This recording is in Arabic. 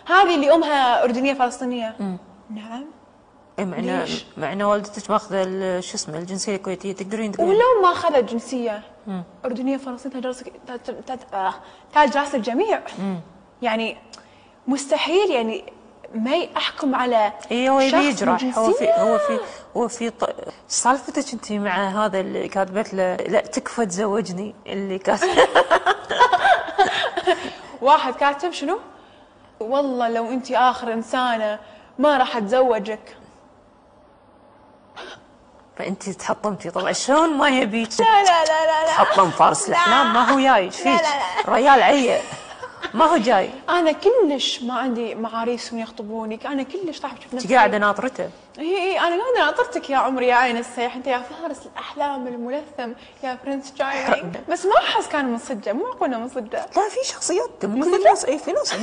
هذه اللي امها اردنيه فلسطينيه. نعم. مع ان والدتك ماخذه شو اسمه الجنسيه الكويتيه، تقدرين تقولين ولو ما اخذت جنسيه اردنيه فلسطينيه تاج راس الجميع. يعني مستحيل يعني ما احكم على هو شخص يجرح. بجنسية. هو في سالفتك انت مع هذا اللي كاتبت له لا تكفى تزوجني اللي كاتب واحد كاتب شنو؟ والله لو انت اخر انسانه ما راح اتزوجك. فانت تحطمتي طبعا. شلون ما يبيك؟ لا لا لا لا لا تحطم فارس الاحلام. ما هو جاي فيك ريال عيه، ما هو جاي. انا كلش ما عندي معاريس يخطبوني، انا كلش طاحت في نفسي. قاعده ناطرته. اي انا قاعده ناطرتك يا عمري يا عين السيح، انت يا فارس الاحلام الملثم يا برنس شاينينج. بس ما احس كان من صدقه، مو معقوله من صدقه. لا في شخصيات ممكن الناس في ناس